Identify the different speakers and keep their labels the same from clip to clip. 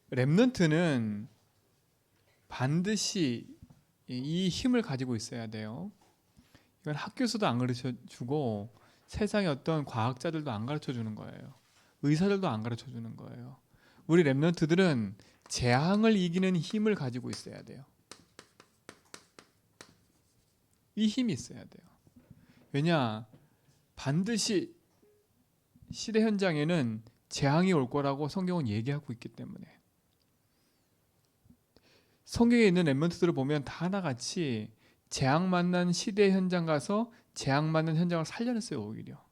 Speaker 1: 렘넌트는 반드시 이 힘을 가지고 있어야 돼요. 이건 학교에서도 안 가르쳐 주고 세상의 어떤 과학자들도 안 가르쳐 주는 거예요. 의사들도 안 가르쳐 주는 거예요. 우리 렘넌트들은 재앙을 이기는 힘을 가지고 있어야 돼요. 이 힘이 있어야 돼요. 왜냐? 반드시 시대 현장에는 재앙이 올 거라고 성경은 얘기하고 있기 때문에. 성경에 있는 렘넌트들을 보면 다 하나같이 재앙 만난 시대 현장 가서 재앙 맞는 현장을 살려냈어요, 오히려.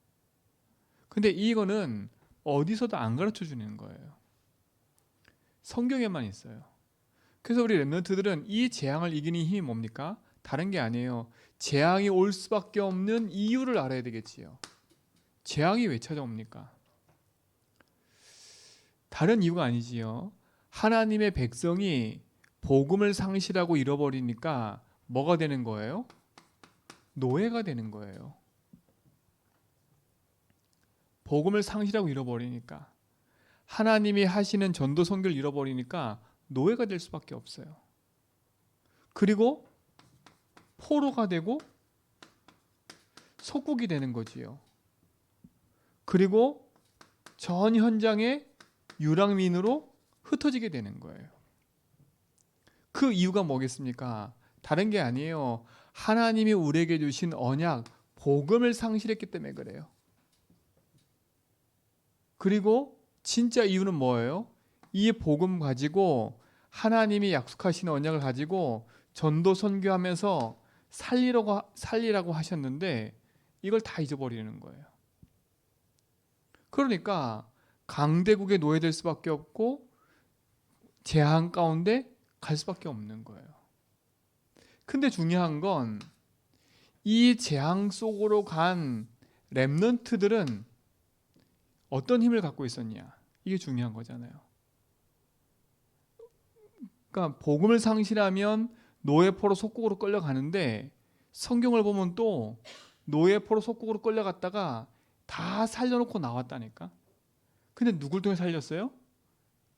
Speaker 1: 근데 이거는 어디서도 안 가르쳐 주는 거예요. 성경에만 있어요. 그래서 우리 렘넌트들은 이 재앙을 이기는 힘이 뭡니까? 다른 게 아니에요. 재앙이 올 수밖에 없는 이유를 알아야 되겠지요. 재앙이 왜 찾아옵니까? 다른 이유가 아니지요. 하나님의 백성이 복음을 상실하고 잃어버리니까 뭐가 되는 거예요? 노예가 되는 거예요. 복음을 상실하고 잃어버리니까, 하나님이 하시는 전도 선교를 잃어버리니까 노예가 될 수밖에 없어요. 그리고 포로가 되고 속국이 되는 거지요. 그리고 전 현장에 유랑민으로 흩어지게 되는 거예요. 그 이유가 뭐겠습니까? 다른 게 아니에요. 하나님이 우리에게 주신 언약, 복음을 상실했기 때문에 그래요. 그리고 진짜 이유는 뭐예요? 이 복음 가지고 하나님이 약속하신 언약을 가지고 전도 선교하면서 살리라고 하셨는데 이걸 다 잊어버리는 거예요. 그러니까 강대국의 노예될 수밖에 없고 재앙 가운데 갈 수밖에 없는 거예요. 근데 중요한 건 이 재앙 속으로 간 렘넌트들은 어떤 힘을 갖고 있었냐? 이게 중요한 거잖아요. 그러니까 복음을 상실하면 노예포로 속국으로 끌려가는데 성경을 보면 또 노예포로 속국으로 끌려갔다가 다 살려놓고 나왔다니까. 근데 누굴 통해 살렸어요?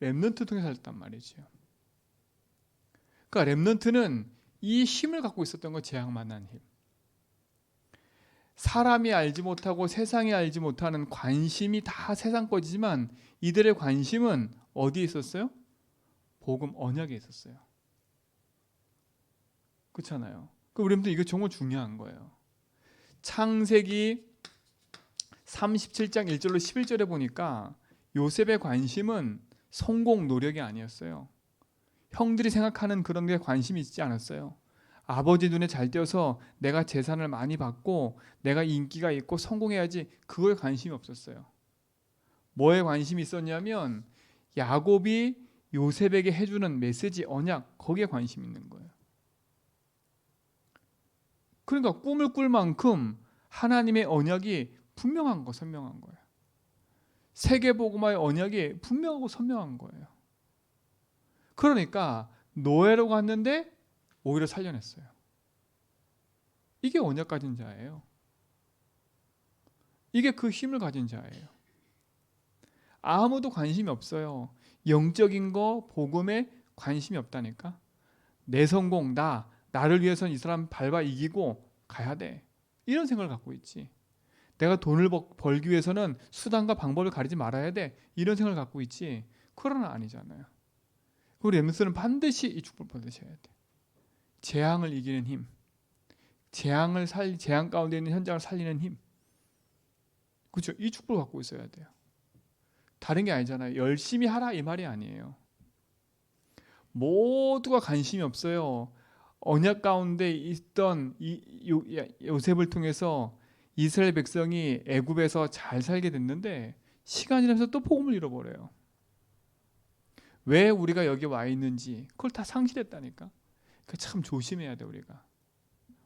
Speaker 1: 렘넌트 통해 살렸단 말이죠. 그러니까 렘넌트는 이 힘을 갖고 있었던 거, 재앙 만난 힘. 사람이 알지 못하고 세상이 알지 못하는 관심이 다 세상 거지만 이들의 관심은 어디에 있었어요? 복음 언약에 있었어요. 그렇잖아요. 우리한테 이거 정말 중요한 거예요. 창세기 37장 1절로 11절에 보니까 요셉의 관심은 성공 노력이 아니었어요. 형들이 생각하는 그런 게 관심이 있지 않았어요. 아버지 눈에 잘 띄어서 내가 재산을 많이 받고 내가 인기가 있고 성공해야지, 그거에 관심이 없었어요. 뭐에 관심이 있었냐면 야곱이 요셉에게 해주는 메시지, 언약, 거기에 관심이 있는 거예요. 그러니까 꿈을 꿀 만큼 하나님의 언약이 분명한 거, 선명한 거예요. 세계복음화의 언약이 분명하고 선명한 거예요. 그러니까 노예로 갔는데 오히려 살려냈어요. 이게 언약 가진 자예요. 이게 그 힘을 가진 자예요. 아무도 관심이 없어요. 영적인 거, 복음에 관심이 없다니까. 내 성공, 나를 위해서는 이 사람 밟아 이기고 가야 돼. 이런 생각을 갖고 있지. 내가 돈을 벌기 위해서는 수단과 방법을 가리지 말아야 돼. 이런 생각을 갖고 있지. 그러나 아니잖아요. 우리 렘넌트는 반드시 이 축복을 받으셔야 돼. 재앙을 이기는 힘, 재앙 가운데 있는 현장을 살리는 힘, 그렇죠? 이 축복을 갖고 있어야 돼요. 다른 게 아니잖아요. 열심히 하라 이 말이 아니에요. 모두가 관심이 없어요. 언약 가운데 있던 요셉을 통해서 이스라엘 백성이 애굽에서 잘 살게 됐는데 시간이 지나면서 또 복음을 잃어버려요. 왜 우리가 여기 와 있는지 그걸 다 상실했다니까. 참 조심해야 돼. 우리가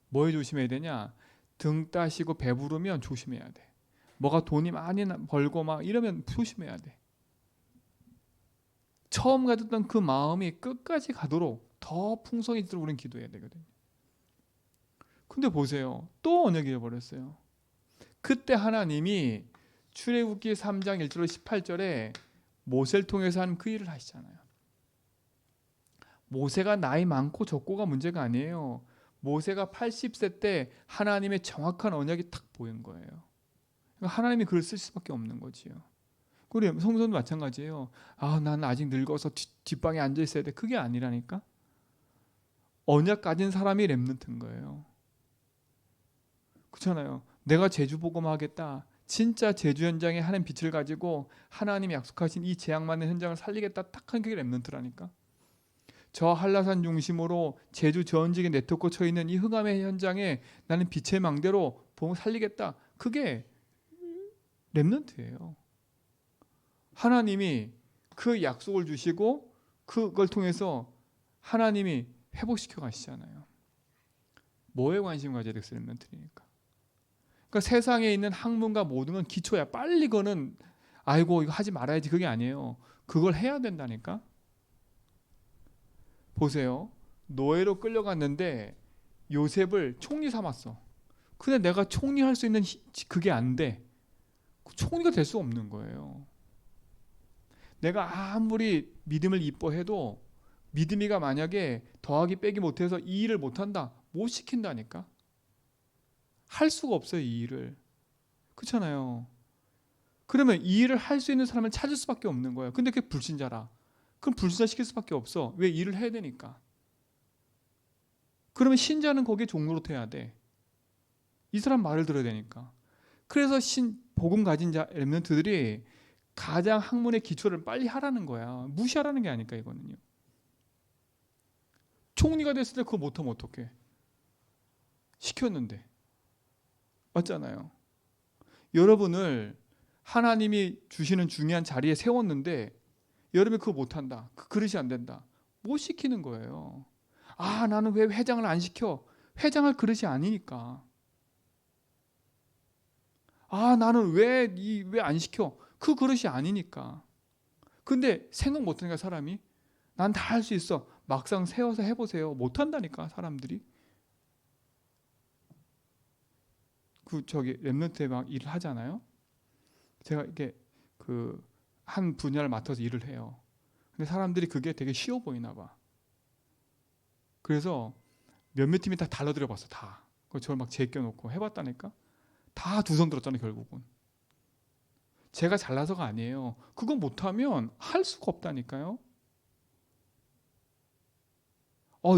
Speaker 1: 뭐에 조심해야 되냐? 등 따시고 배부르면 조심해야 돼. 뭐가 돈이 많이 벌고 막 이러면 조심해야 돼. 처음 가졌던 그 마음이 끝까지 가도록 더 풍성히 있도록 우리는 기도해야 되거든요. 근데 보세요. 또 언약을 잃어버렸어요. 그때 하나님이 출애굽기 3장 1절로 18절에 모세를 통해서 하는 그 일을 하시잖아요. 모세가 나이 많고 적고가 문제가 아니에요. 모세가 80세 때 하나님의 정확한 언약이 탁 보인 거예요. 그러니까 하나님이 그걸 쓸 수밖에 없는 거지요. 우리 성도도 마찬가지예요. 난 아직 늙어서 뒷방에 앉아 있어야 돼. 그게 아니라니까. 언약 가진 사람이 렘넌트인 거예요. 그렇잖아요. 내가 제주 복음하겠다. 진짜 제주 현장에 하나님 빛을 가지고 하나님이 약속하신 이 재앙 많은 현장을 살리겠다. 딱 한 게 렘넌트라니까. 저 한라산 중심으로 제주 전직에 네트워크 쳐 있는 이 흑암의 현장에 나는 빛의 망대로 복음 살리겠다. 그게 렘넌트예요. 하나님이 그 약속을 주시고 그걸 통해서 하나님이 회복시켜 가시잖아요. 뭐에 관심 가져야 되겠어요? 렘넌트니까. 그러니까 세상에 있는 학문과 모든 건 기초야. 빨리 거는 아이고 이거 하지 말아야지 그게 아니에요. 그걸 해야 된다니까. 보세요. 노예로 끌려갔는데 요셉을 총리 삼았어. 근데 내가 총리할 수 있는 그게 안 돼. 총리가 될 수 없는 거예요. 내가 아무리 믿음을 이뻐해도 믿음이가 만약에 더하기 빼기 못해서 이 일을 못한다. 못 시킨다니까. 할 수가 없어요. 이 일을. 그렇잖아요. 그러면 이 일을 할 수 있는 사람을 찾을 수밖에 없는 거예요. 근데 그게 불신자라. 그럼 불신자 시킬 수밖에 없어. 왜? 일을 해야 되니까. 그러면 신자는 거기에 종노릇해야 돼. 이 사람 말을 들어야 되니까. 그래서 복음 가진 자 렘넌트들이 가장 학문의 기초를 빨리 하라는 거야. 무시하라는 게 아닐까 이거는요. 총리가 됐을 때 그거 못하면 어떡해. 시켰는데. 맞잖아요. 여러분을 하나님이 주시는 중요한 자리에 세웠는데 여러분이 그거 못한다. 그 그릇이 안 된다. 못 시키는 거예요. 나는 왜 회장을 안 시켜? 회장할 그릇이 아니니까. 나는 왜 안 시켜? 그 그릇이 아니니까. 근데 생각 못하니까 사람이 난 다 할 수 있어. 막상 세워서 해보세요. 못한다니까 사람들이. 렘넌트에 막 일을 하잖아요. 제가 이렇게 한 분야를 맡아서 일을 해요. 근데 사람들이 그게 되게 쉬워 보이나 봐. 그래서 몇몇 팀이 다 달라들어 봤어. 다. 저를 막 제껴놓고 해봤다니까. 다 두 손 들었잖아요. 결국은. 제가 잘나서가 아니에요. 그거 못하면 할 수가 없다니까요.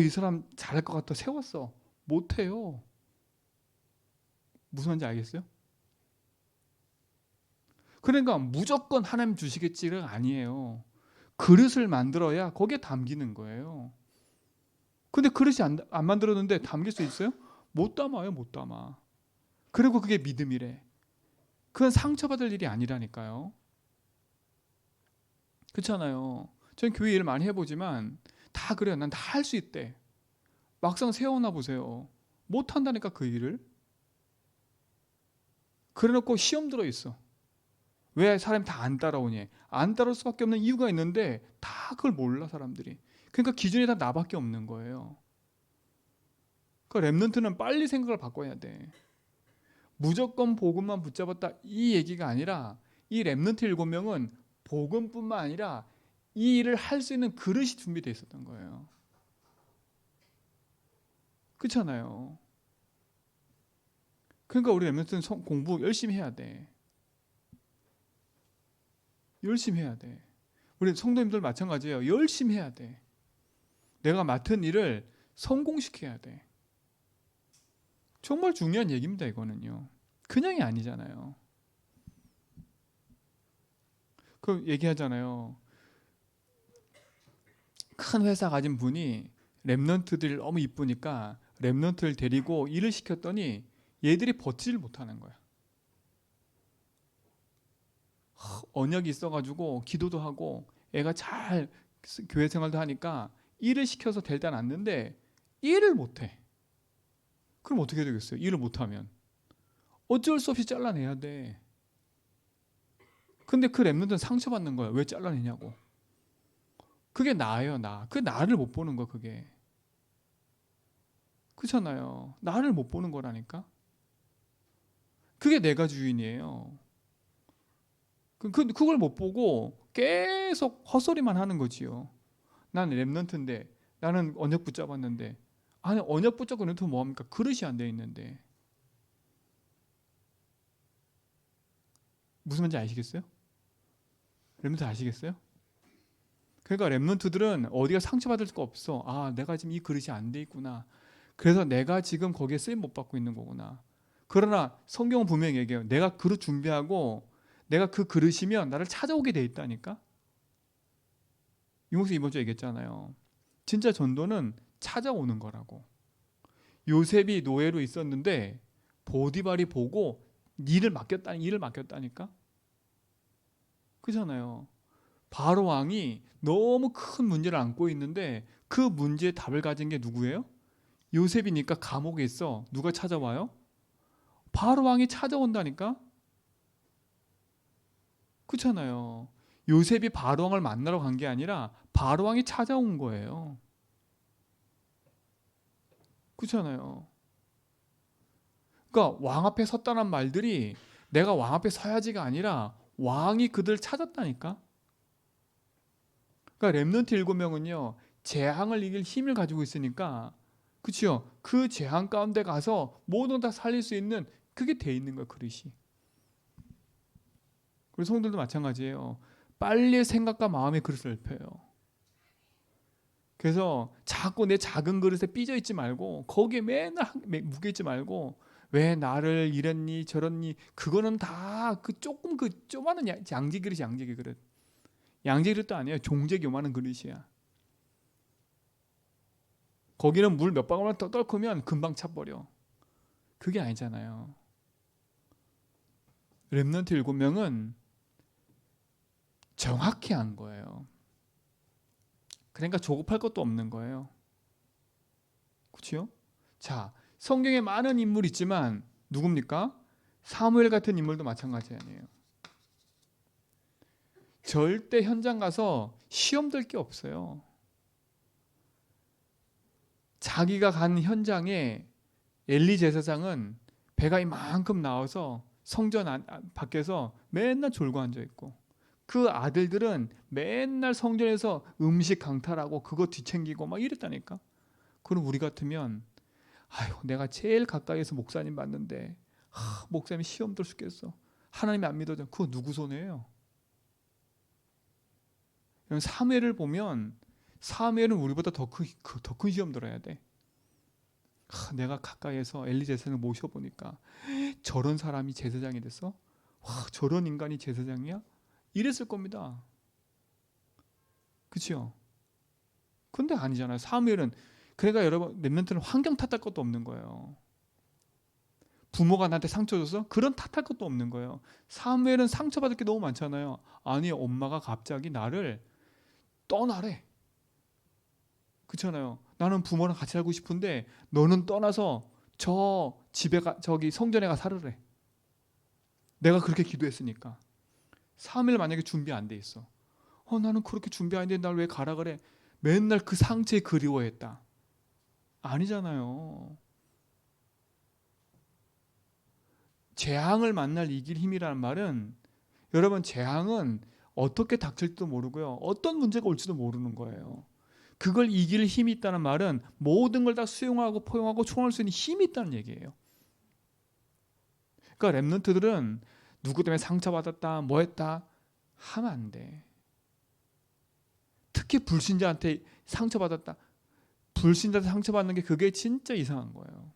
Speaker 1: 이 사람 잘할 것 같아 세웠어. 못해요. 무슨 말인지 알겠어요? 그러니까 무조건 하나님 주시겠지가 아니에요. 그릇을 만들어야 거기에 담기는 거예요. 근데 그릇이 안 만들었는데 담길 수 있어요? 못 담아요. 못 담아. 그리고 그게 믿음이래. 그건 상처받을 일이 아니라니까요. 그렇잖아요. 전 교회 일 많이 해보지만 다 그래요. 난 다 할 수 있대. 막상 세워놔 보세요. 못한다니까 그 일을. 그래놓고 시험 들어있어. 왜 사람이 다 안 따라오니? 안 따라올 수밖에 없는 이유가 있는데 다 그걸 몰라 사람들이. 그러니까 기준이 다 나밖에 없는 거예요. 그러니까 렘넌트는 빨리 생각을 바꿔야 돼. 무조건 복음만 붙잡았다 이 얘기가 아니라 이 렘넌트 7명은 복음뿐만 아니라 이 일을 할 수 있는 그릇이 준비되어 있었던 거예요. 그렇잖아요. 그러니까 우리 렘넌트는 공부 열심히 해야 돼. 열심히 해야 돼. 우리 성도님들 마찬가지예요. 열심히 해야 돼. 내가 맡은 일을 성공시켜야 돼. 정말 중요한 얘기입니다. 이거는요. 그냥이 아니잖아요. 그 얘기하잖아요. 큰 회사 가진 분이 렘넌트들 너무 이쁘니까 렘넌트를 데리고 일을 시켰더니 얘들이 버티질 못하는 거야. 언약이 있어가지고 기도도 하고 애가 잘 교회 생활도 하니까 일을 시켜서 될 때는 않는데 일을 못해. 그럼 어떻게 되겠어요? 일을 못하면 어쩔 수 없이 잘라내야 돼. 근데 그 렘넌트는 상처받는 거야. 왜 잘라내냐고. 그게 나예요. 그 나를 못 보는 거 그게. 그렇잖아요. 나를 못 보는 거라니까. 그게 내가 주인이에요. 그걸 못 보고 계속 헛소리만 하는 거지요. 나는 랩넌트인데, 나는 언역 붙잡았는데. 아니, 언역 붙잡고 랩넌트 뭐합니까? 그릇이 안 돼 있는데. 무슨 말인지 아시겠어요? 랩넌트 아시겠어요? 그러니까 랩넌트들은 어디가 상처받을 거 없어. 아, 내가 지금 이 그릇이 안 돼 있구나. 그래서 내가 지금 거기에 쓰임 못 받고 있는 거구나. 그러나 성경은 분명히 얘기해요. 내가 그릇 준비하고 내가 그 그릇이면 나를 찾아오게 돼 있다니까. 유목수 이번 주에 얘기했잖아요. 진짜 전도는 찾아오는 거라고. 요셉이 노예로 있었는데 보디발이 보고 일을 맡겼다니까. 그잖아요. 바로 왕이 너무 큰 문제를 안고 있는데 그 문제의 답을 가진 게 누구예요? 요셉이니까 감옥에 있어. 누가 찾아와요? 바로 왕이 찾아온다니까. 그렇잖아요. 요셉이 바로 왕을 만나러 간 게 아니라 바로 왕이 찾아온 거예요. 그렇잖아요. 그러니까 왕 앞에 섰다는 말들이 내가 왕 앞에 서야지가 아니라 왕이 그들을 찾았다니까. 그러니까 렘넌트 7명은요. 재앙을 이길 힘을 가지고 있으니까 그렇죠. 그 재앙 가운데 가서 모든 다 살릴 수 있는 그게 돼 있는 거예요. 그릇이. 그리고 성도들도 마찬가지예요. 빨리 생각과 마음의 그릇을 펴요. 그래서 자꾸 내 작은 그릇에 삐져 있지 말고 거기에 맨날 묶여 있지 말고 왜 나를 이랬니 저랬니 그거는 다 그 조금 그 조그마한 양지 그릇이 양지 그릇. 양지 그릇도 아니에요. 종제 요만한 그릇이야. 거기는 물 몇 방울만 떨구면 금방 차버려. 그게 아니잖아요. 렘넌트 7명은 정확히 한 거예요. 그러니까 조급할 것도 없는 거예요. 그렇죠? 자, 성경에 많은 인물이 있지만 누굽니까? 사무엘 같은 인물도 마찬가지 아니에요. 절대 현장 가서 시험 들 게 없어요. 자기가 간 현장에 엘리 제사장은 배가 이만큼 나와서 성전 밖에서 맨날 졸고 앉아 있고 그 아들들은 맨날 성전에서 음식 강탈하고 그거 뒤챙기고 막 이랬다니까. 그럼 우리 같으면 아유 내가 제일 가까이에서 목사님 봤는데 목사님이 시험 들 수 있겠어. 하나님이 안 믿어져. 그거 누구 손해예요? 사무엘을 보면 사무엘은 우리보다 더 큰 시험 들어야 돼. 내가 가까이에서 엘리 제사장을 모셔보니까 저런 사람이 제사장이 됐어? 와, 저런 인간이 제사장이야? 이랬을 겁니다. 그렇죠? 근데 아니잖아요. 사무엘은 그러니까 여러분 렘넌트는 환경 탓할 것도 없는 거예요. 부모가 나한테 상처 줬어? 그런 탓할 것도 없는 거예요. 사무엘은 상처받을 게 너무 많잖아요. 아니 엄마가 갑자기 나를 떠나래. 그렇잖아요. 나는 부모랑 같이 살고 싶은데 너는 떠나서 저 집에 저기 성전에 가 살으래. 내가 그렇게 기도했으니까. 3일 만약에 준비 안 돼 있어. 나는 그렇게 준비 안 돼. 날 왜 가라 그래? 맨날 그 상처에 그리워했다. 아니잖아요. 재앙을 만날 이길 힘이라는 말은 여러분 재앙은 어떻게 닥칠지도 모르고요. 어떤 문제가 올지도 모르는 거예요. 그걸 이길 힘이 있다는 말은 모든 걸 다 수용하고 포용하고 총할 수 있는 힘이 있다는 얘기예요. 그러니까 렘넌트들은 누구 때문에 상처받았다 뭐 했다 하면 안 돼. 특히 불신자한테 상처받았다. 불신자한테 상처받는 게 그게 진짜 이상한 거예요.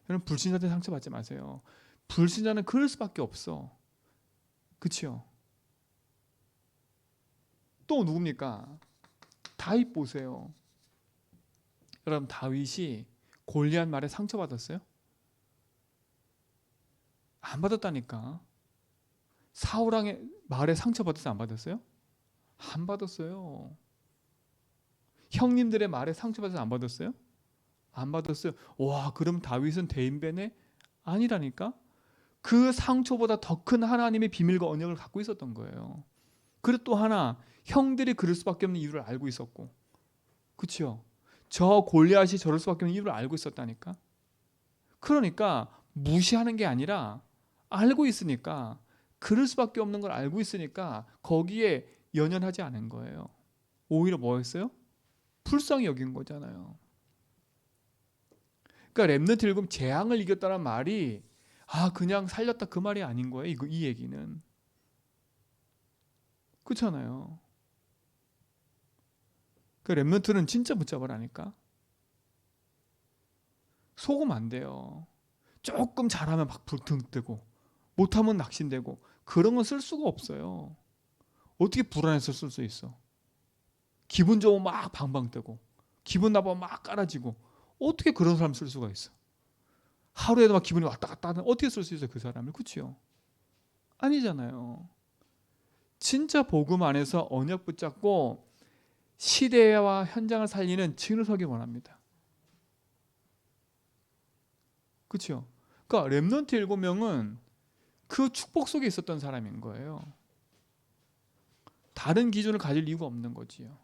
Speaker 1: 여러분 불신자한테 상처받지 마세요. 불신자는 그럴 수밖에 없어. 그렇죠? 또 누굽니까? 다윗 보세요. 여러분 다윗이 골리앗 말에 상처받았어요? 안 받았다니까. 사울왕의 말에 상처받았어요? 안 받았어요? 안 받았어요. 형님들의 말에 상처받아서 안 받았어요? 안 받았어요. 와, 그럼 다윗은 대인배네? 아니라니까. 그 상처보다 더 큰 하나님의 비밀과 언약을 갖고 있었던 거예요. 그리고 또 하나, 형들이 그럴 수밖에 없는 이유를 알고 있었고, 그렇죠? 저 골리앗이 저럴 수밖에 없는 이유를 알고 있었다니까. 그러니까 무시하는 게 아니라 알고 있으니까 그럴 수밖에 없는 걸 알고 있으니까 거기에 연연하지 않은 거예요. 오히려 뭐였어요? 불쌍히 여긴 거잖아요. 그러니까 렘넌트 일곱 재앙을 이겼다는 말이 그냥 살렸다 그 말이 아닌 거예요. 이 얘기는. 그렇잖아요. 그 렘넌트는 진짜 붙잡으라니까. 속으면 안 돼요. 조금 잘하면 막 등 뜨고 못하면 낙심되고 그런 건 쓸 수가 없어요. 어떻게 불안해서 쓸 수 있어? 기분 좋으면 막 방방 뜨고 기분 나쁘면 막 깔아지고 어떻게 그런 사람 쓸 수가 있어? 하루에도 막 기분이 왔다 갔다 하는 어떻게 쓸 수 있어요 그 사람을? 그렇죠? 아니잖아요. 진짜 복음 안에서 언약 붙잡고 시대와 현장을 살리는 증인을 서기 원합니다. 그렇죠? 그러니까 렘넌트 7명은 그 축복 속에 있었던 사람인 거예요. 다른 기준을 가질 이유가 없는 거지요.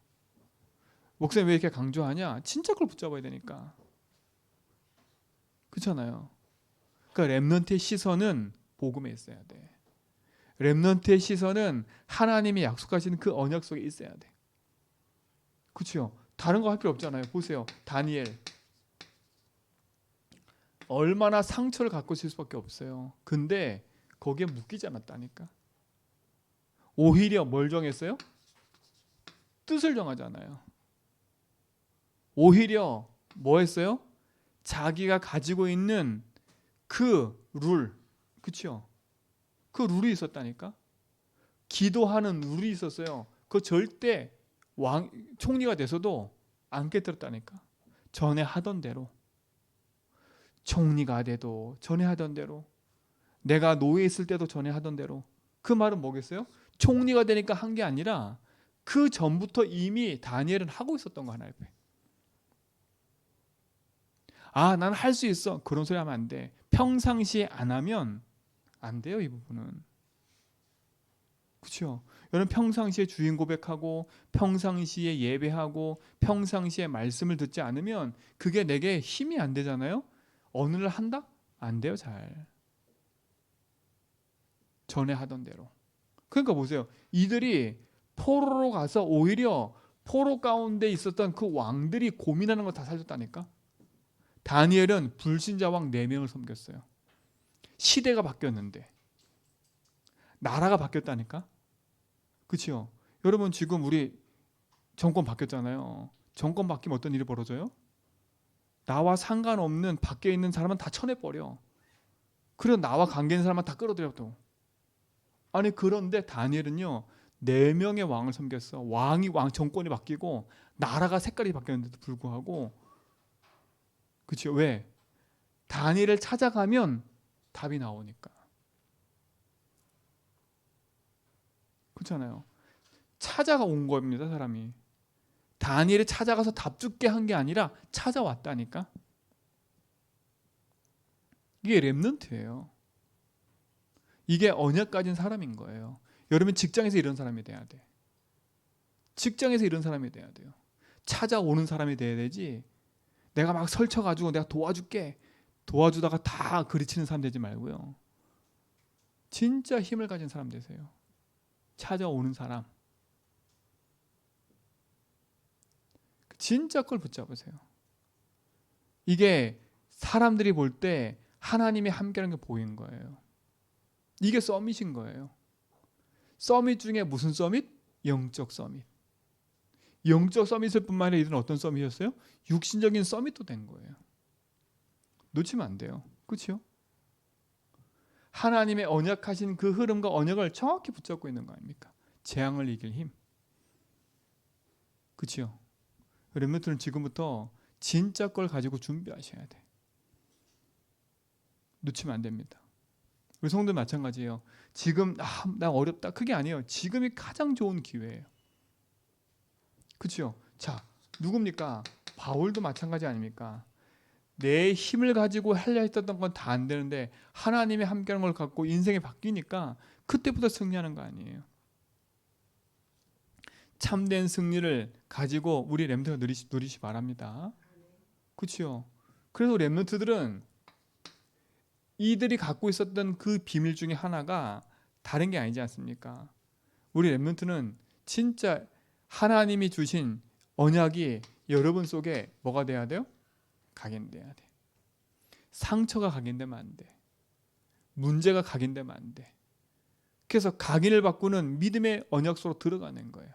Speaker 1: 목사님 왜 이렇게 강조하냐? 진짜 그걸 붙잡아야 되니까. 그렇잖아요. 그러니까 렘넌트의 시선은 복음에 있어야 돼. 렘넌트의 시선은 하나님이 약속하시는 그 언약 속에 있어야 돼. 그렇죠? 다른 거 할 필요 없잖아요. 보세요. 다니엘. 얼마나 상처를 갖고 있을 수밖에 없어요. 근데 거기에 묶이지 않았다니까. 오히려 뭘 정했어요? 뜻을 정하잖아요. 오히려 뭐 했어요? 자기가 가지고 있는 그 룰, 그렇죠? 그 룰이 있었다니까. 기도하는 룰이 있었어요. 그 절대 총리가 돼서도 안 깨뜨렸다니까. 전에 하던 대로. 총리가 돼도 전에 하던 대로. 내가 노예에 있을 때도 전에 하던 대로. 그 말은 뭐겠어요? 총리가 되니까 한 게 아니라 그 전부터 이미 다니엘은 하고 있었던 거 하나예요. 난 할 수 있어. 그런 소리 하면 안 돼. 평상시에 안 하면 안 돼요, 이 부분은. 그렇죠? 여러분 평상시에 주인 고백하고 평상시에 예배하고 평상시에 말씀을 듣지 않으면 그게 내게 힘이 안 되잖아요. 어느 날 한다? 안 돼요, 잘. 전에 하던 대로. 그러니까 보세요. 이들이 포로로 가서 오히려 포로 가운데 있었던 그 왕들이 고민하는 거 다 살렸다니까. 다니엘은 불신자 왕 4명을 섬겼어요. 시대가 바뀌었는데 나라가 바뀌었다니까. 그렇죠? 여러분 지금 우리 정권 바뀌었잖아요. 정권 바뀌면 어떤 일이 벌어져요? 나와 상관없는 밖에 있는 사람은 다 쳐내버려. 그리고 나와 관계 있는 사람은 다 끌어들여 또. 아니 그런데 다니엘은요 4명의 왕을 섬겼어. 왕 정권이 바뀌고 나라가 색깔이 바뀌었는데도 불구하고 그렇죠? 왜? 다니엘을 찾아가면 답이 나오니까. 그렇잖아요. 찾아가 온 겁니다, 사람이. 다니엘이 찾아가서 답 죽게 한 게 아니라 찾아왔다니까. 이게 렘넌트예요. 이게 언약 가진 사람인 거예요. 여러분 직장에서 이런 사람이 돼야 돼. 직장에서 이런 사람이 돼야 돼요. 찾아오는 사람이 돼야 되지. 내가 막 설쳐가지고 내가 도와줄게. 도와주다가 다 그리치는 사람 되지 말고요. 진짜 힘을 가진 사람 되세요. 찾아오는 사람. 진짜 걸 붙잡으세요. 이게 사람들이 볼 때 하나님이 함께하는 게 보이는 거예요. 이게 서밋인 거예요. 서밋 중에 무슨 서밋? 영적 서밋. 영적 서밋일 뿐만 아니라 이들은 어떤 서밋이었어요? 육신적인 서밋도 된 거예요. 놓치면 안 돼요. 그렇죠? 하나님의 언약하신 그 흐름과 언약을 정확히 붙잡고 있는 거 아닙니까? 재앙을 이길 힘. 그렇죠? 렘넌트는 지금부터 진짜 걸 가지고 준비하셔야 돼. 놓치면 안 됩니다. 우리 성도 마찬가지예요. 지금 나 어렵다. 그게 아니에요. 지금이 가장 좋은 기회예요. 그렇죠? 자, 누굽니까? 바울도 마찬가지 아닙니까? 내 힘을 가지고 하려 했던 건 다 안 되는데 하나님의 함께하는 걸 갖고 인생이 바뀌니까 그때부터 승리하는 거 아니에요. 참된 승리를 가지고 우리 렘넌트가 누리시 바랍니다. 그렇죠? 그래서 렘넌트들은 이들이 갖고 있었던 그 비밀 중에 하나가 다른 게 아니지 않습니까? 우리 렘넌트는 진짜 하나님이 주신 언약이 여러분 속에 뭐가 돼야 돼요? 각인돼야 돼. 상처가 각인되면 안 돼. 문제가 각인되면 안 돼. 그래서 각인을 바꾸는 믿음의 언약 속으로 들어가는 거예요.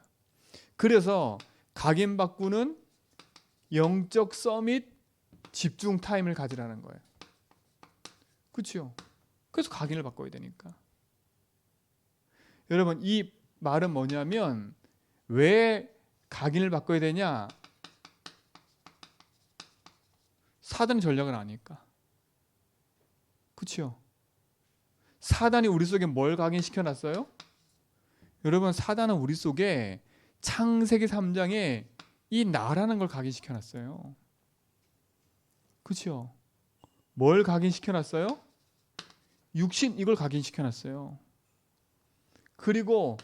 Speaker 1: 그래서 각인 바꾸는 영적 서밋 집중 타임을 가지라는 거예요. 그렇죠? 그래서 각인을 바꿔야 되니까. 여러분, 이 말은 뭐냐면 왜 각인을 바꿔야 되냐? 사단의 전략을 아니까. 그렇죠? 사단이 우리 속에 뭘 각인시켜 놨어요? 여러분, 사단은 우리 속에 창세기 3장에 이 나라는 걸 각인시켜 놨어요. 그렇죠? 뭘 각인시켜 놨어요? 육신, 이걸 각인시켜 놨어요. 그리고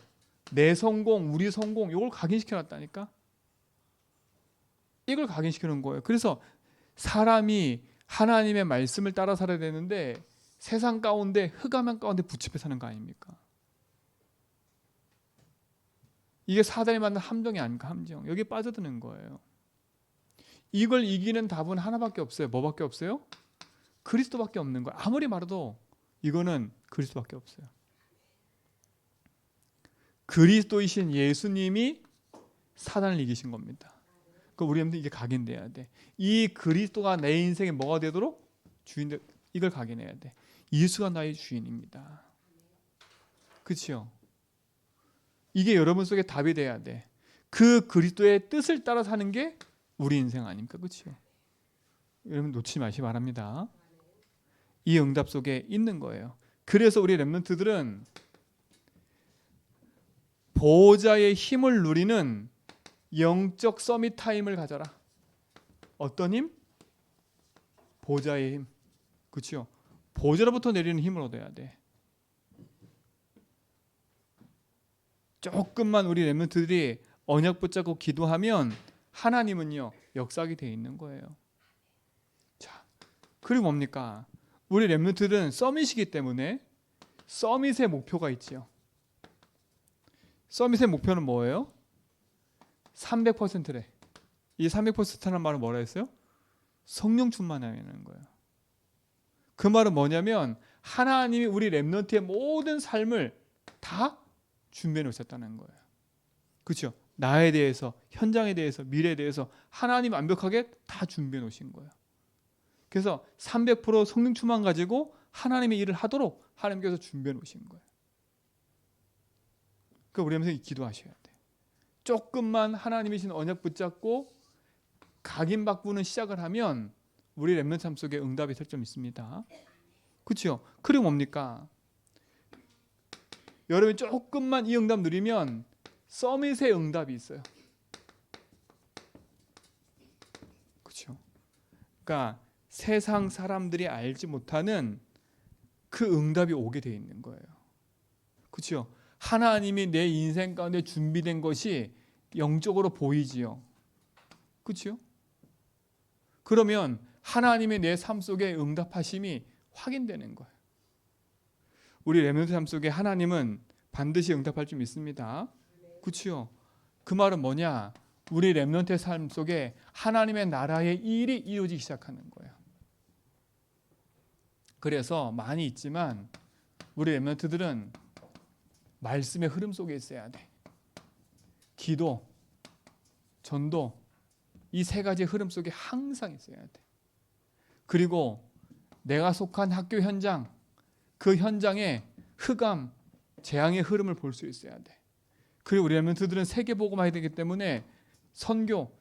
Speaker 1: 내 성공, 우리 성공, 이걸 각인시켜 놨다니까. 이걸 각인시켜 놓은 거예요. 그래서 사람이 하나님의 말씀을 따라 살아야 되는데 세상 가운데, 흑암한 가운데 붙잡혀 사는 거 아닙니까? 이게 사단이 만든 함정이 아닙니까? 함정. 여기에 빠져드는 거예요. 이걸 이기는 답은 하나밖에 없어요. 뭐밖에 없어요? 그리스도밖에 없는 거예요. 아무리 말해도 이거는 그리스도밖에 없어요. 그리스도이신 예수님이 사단을 이기신 겁니다. 그러니까 우리 여러분들 이게 각인돼야 돼. 이 그리스도가 내 인생에 뭐가 되도록 주인, 이걸 각인해야 돼. 예수가 나의 주인입니다. 그렇죠? 이게 여러분 속에 답이 돼야 돼. 그 그리스도의 뜻을 따라 사는 게 우리 인생 아닙니까? 그렇죠? 여러분 놓치지 마시기 바랍니다. 이 응답 속에 있는 거예요. 그래서 우리 렘넌트들은 보호자의 힘을 누리는 영적 서밋 타임을 가져라. 어떤 힘? 보호자의 힘. 그렇죠? 보호자로부터 내리는 힘을 얻어야 돼. 조금만 우리 렘넌트들이 언약 붙잡고 기도하면 하나님은요 역사하게 돼 있는 거예요. 자, 그리고 뭡니까? 우리 렘넌트들은 서밋이기 때문에 서밋의 목표가 있지요. 서밋의 목표는 뭐예요? 300%래. 이 300%라는 말은 뭐라 했어요? 성령 충만하는 거예요. 그 말은 뭐냐면 하나님이 우리 렘넌트의 모든 삶을 다 준비해 놓으셨다는 거예요. 그렇죠? 나에 대해서, 현장에 대해서, 미래에 대해서 하나님 완벽하게 다 준비해 놓으신 거예요. 그래서 300% 성령 충만 가지고 하나님의 일을 하도록 하나님께서 준비해 놓으신 거예요. 그러니까 우리 하면서 기도하셔야 돼. 조금만 하나님이신 언약 붙잡고 각인 바꾸는 시작을 하면 우리 렘넌트 삶 속에 응답이 설정 있습니다. 그렇죠? 그리고 뭡니까? 여러분이 조금만 이 응답 누리면 서밋의 응답이 있어요. 그렇죠? 그러니까 세상 사람들이 알지 못하는 그 응답이 오게 돼 있는 거예요. 그렇죠? 하나님이 내 인생 가운데 준비된 것이 영적으로 보이지요. 그렇죠? 그러면 하나님이 내 삶 속에 응답하심이 확인되는 거예요. 우리 렘넌트 삶 속에 하나님은 반드시 응답할 줄 믿습니다. 그렇죠? 그 말은 뭐냐? 우리 렘넌트의 삶 속에 하나님의 나라의 일이 이루어지기 시작하는 거예요. 그래서 많이 있지만 우리 렘넌트들은 말씀의 흐름 속에 있어야 돼. 기도, 전도, 이 세 가지 흐름 속에 항상 있어야 돼. 그리고 내가 속한 학교 현장, 그 현장에 흑암, 재앙의 흐름을 볼 수 있어야 돼. 그리고 우리 렘넌트들은 세계복음화해야 되기 때문에 선교,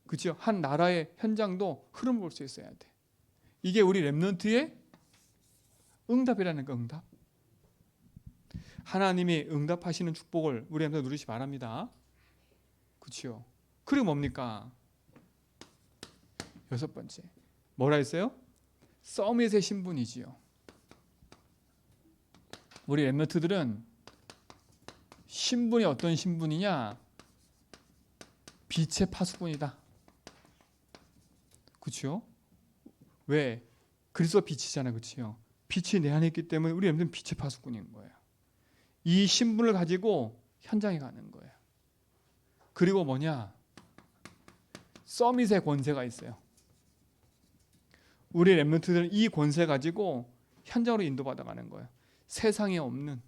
Speaker 1: 그렇죠? 한 나라의 현장도 흐름을 볼 수 있어야 돼. 이게 우리 렘넌트의 응답이라는 거, 응답. 하나님이 응답하시는 축복을 우리 렘넌트 누리시 바랍니다. 그렇죠? 그리고 뭡니까? 여섯 번째. 뭐라 했어요? 서밋의 신분이지요. 우리 렘넌트들은 신분이 어떤 신분이냐? 빛의 파수꾼이다. 그렇죠? 왜? 그리스도가 빛이잖아요. 그렇죠? 빛이 내 안에 있기 때문에 우리 렘넌트는 빛의 파수꾼인 거예요. 이 신분을 가지고 현장에 가는 거예요. 그리고 뭐냐? 서밋의 권세가 있어요. 우리 렘넌트들은 이 권세 가지고 현장으로 인도받아 가는 거예요. 세상에 없는.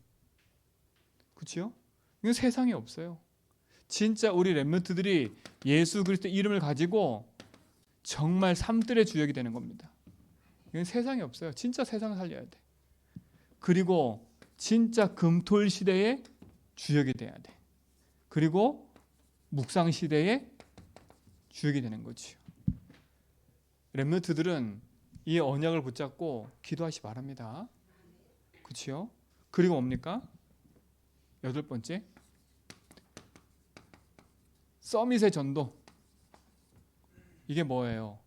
Speaker 1: 그렇죠? 이건 세상에 없어요. 진짜 우리 렘넌트들이 예수 그리스도 이름을 가지고 정말 삶들의 주역이 되는 겁니다. 이건 세상에 없어요. 진짜 세상을 살려야 돼. 그리고 진짜 금토일 시대의 주역이 돼야 돼. 그리고 묵상 시대의 주역이 되는 거지요. 렘넌트들은 이 언약을 붙잡고 기도하시 바랍니다. 그렇죠? 그리고 뭡니까? 8번째, 서밋의 전도. 이게 뭐예요?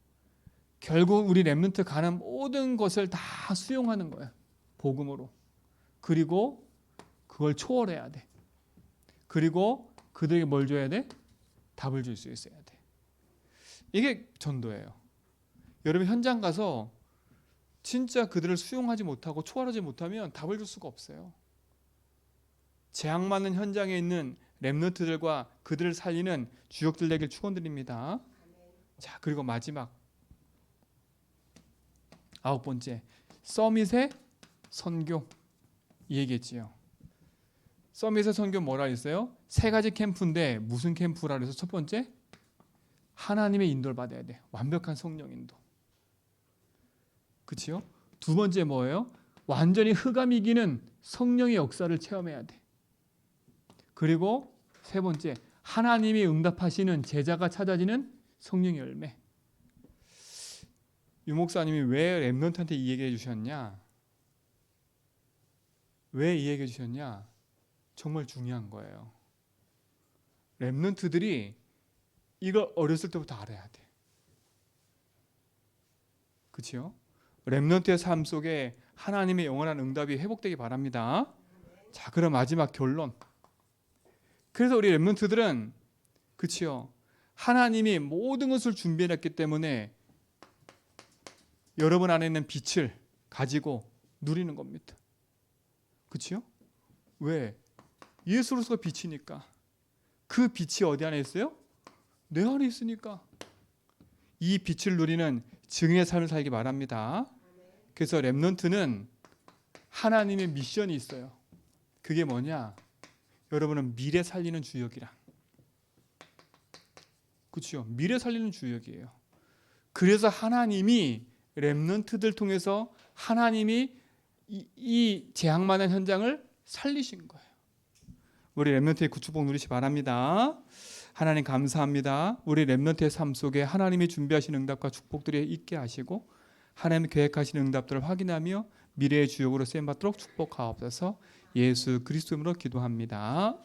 Speaker 1: 결국 우리 렘넌트 가는 모든 것을 다 수용하는 거예요. 복음으로. 그리고 그걸 초월해야 돼. 그리고 그들에게 뭘 줘야 돼? 답을 줄 수 있어야 돼. 이게 전도예요. 여러분 현장 가서 진짜 그들을 수용하지 못하고 초월하지 못하면 답을 줄 수가 없어요. 재앙 많은 현장에 있는 렘넌트들과 그들을 살리는 주역들 되길 축원드립니다. 자, 그리고 마지막 9번째, 서밋의 선교. 이 얘기했지요. 서밋의 선교 뭐라 했어요? 3가지 캠프인데 무슨 캠프라 그래서 첫 번째, 하나님의 인도를 받아야 돼. 완벽한 성령 인도. 그렇죠? 두 번째 뭐예요? 완전히 흑암 이기는 성령의 역사를 체험해야 돼. 그리고 세 번째, 하나님이 응답하시는 제자가 찾아지는 성령의 열매. 유 목사님이 왜 렘넌트한테 이 얘기해 주셨냐? 왜 이 얘기해 주셨냐? 정말 중요한 거예요. 렘넌트들이 이걸 어렸을 때부터 알아야 돼. 그렇죠? 렘넌트의 삶 속에 하나님의 영원한 응답이 회복되기 바랍니다. 자, 그럼 마지막 결론. 그래서 우리 렘넌트들은 그렇죠? 하나님이 모든 것을 준비해놨기 때문에 여러분 안에 있는 빛을 가지고 누리는 겁니다. 그렇죠? 왜? 예수로서가 빛이니까. 그 빛이 어디 안에 있어요? 내 안에 있으니까. 이 빛을 누리는 증인의 삶을 살기 바랍니다. 그래서 렘넌트는 하나님의 미션이 있어요. 그게 뭐냐? 여러분은 미래 살리는 주역이라. 그렇죠? 미래 살리는 주역이에요. 그래서 하나님이 렘넌트들 통해서 하나님이 이 재앙 많은 현장을 살리신 거예요. 우리 렘넌트의 구축복 누리시 바랍니다. 하나님 감사합니다. 우리 렘넌트의 삶 속에 하나님이 준비하신 응답과 축복들이 있게 하시고 하나님이 계획하신 응답들을 확인하며 미래의 주역으로 쓰임받도록 축복하옵소서. 예수 그리스도 이름으로 기도합니다.